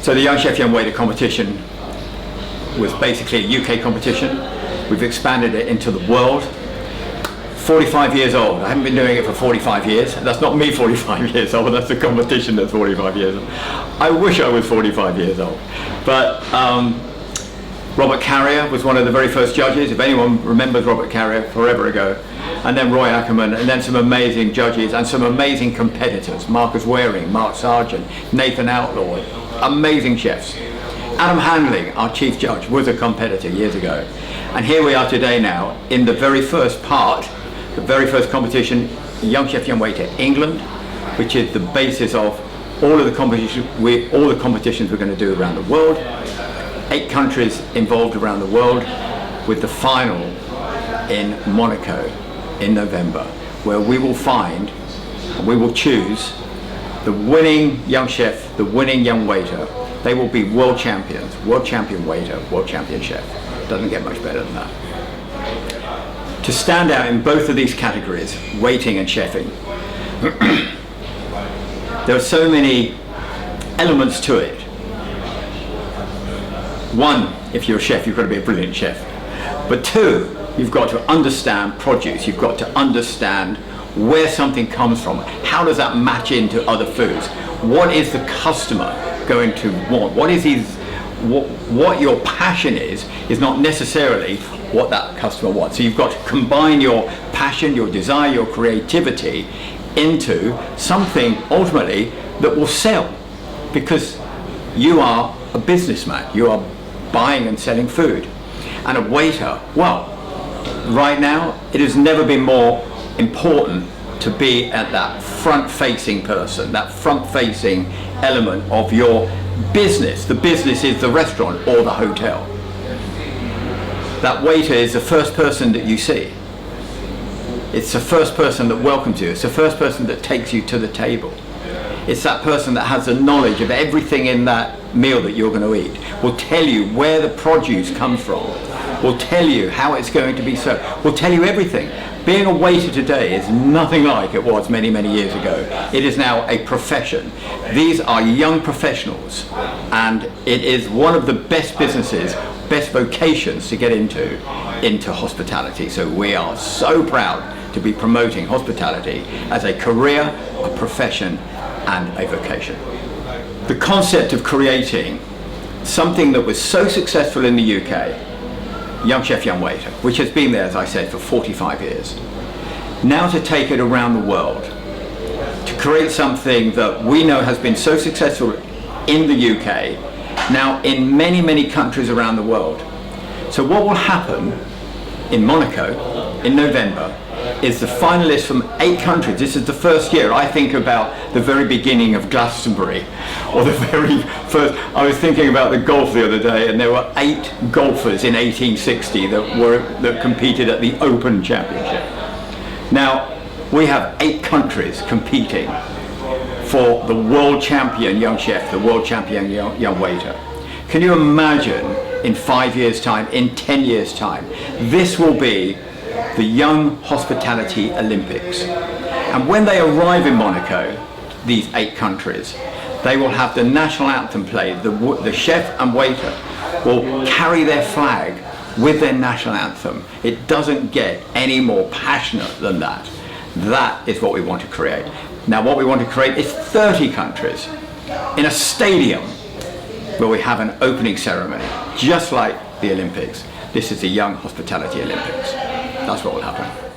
So the Young Chef, Young Waiter competition was basically a UK competition. We've expanded it into the world. 45 years old. I haven't been doing it for 45 years. That's not me 45 years old, that's the competition that's 45 years old. I wish I was 45 years old. But Robert Carrier was one of the very first judges, if anyone remembers Robert Carrier, forever ago. And then Roy Ackerman, and then some amazing judges and some amazing competitors. Marcus Waring, Mark Sargent, Nathan Outlaw, amazing chefs. Adam Handling, our chief judge, was a competitor years ago. And here we are today now in the very first part, the very first competition, Young Chef, Young Waiter England, which is the basis of all of the competitions we're going to do around the world. 8 countries involved around the world, with the final in Monaco in November, where we will find and we will choose the winning young chef, the winning young waiter. They will be world champions, world champion waiter, world champion chef. Doesn't get much better than that. To stand out in both of these categories, waiting and chefing, there are so many elements to it. One, if you're a chef, you've got to be a brilliant chef. But 2, you've got to understand produce. You've got to understand where something comes from. How does that match into other foods? What is the customer going to want? What your passion is not necessarily what that customer wants. So you've got to combine your passion, your desire, your creativity into something ultimately that will sell, because you are a businessman. You are buying and selling food. And a waiter, well, right now it has never been more important to be at that front-facing person, that front-facing element of your business. The business is the restaurant or the hotel. That waiter is the first person that you see. It's the first person that welcomes you. It's the first person that takes you to the table. It's that person that has the knowledge of everything in that meal that you're going to eat, will tell you where the produce comes from, will tell you how it's going to be served, will tell you everything. Being a waiter today is nothing like it was many, many years ago. It is now a profession. These are young professionals, and it is one of the best businesses, best vocations to get into hospitality. So we are so proud to be promoting hospitality as a career, a profession, and a vocation. The concept of creating something that was so successful in the UK, Young Chef, Young Waiter, which has been there, as I said, for 45 years. Now to take it around the world, to create something that we know has been so successful in the UK, now in many, many countries around the world. So what will happen in Monaco in November is the finalists from 8 countries. This is the first year. I think about the very beginning of Glastonbury, or the very first. I was thinking about the golf the other day, and there were 8 golfers in 1860 that competed at the Open Championship. Now we have 8 countries competing for the world champion young chef, the world champion young waiter. Can you imagine in 5 years' time, in 10 years' time, this will be the Young Hospitality Olympics. And when they arrive in Monaco, these 8 countries, they will have the national anthem played. The chef and waiter will carry their flag with their national anthem. It doesn't get any more passionate than that. That is what we want to create. Now what we want to create is 30 countries in a stadium where we have an opening ceremony, just like the Olympics. This is the Young Hospitality Olympics. That's what will happen.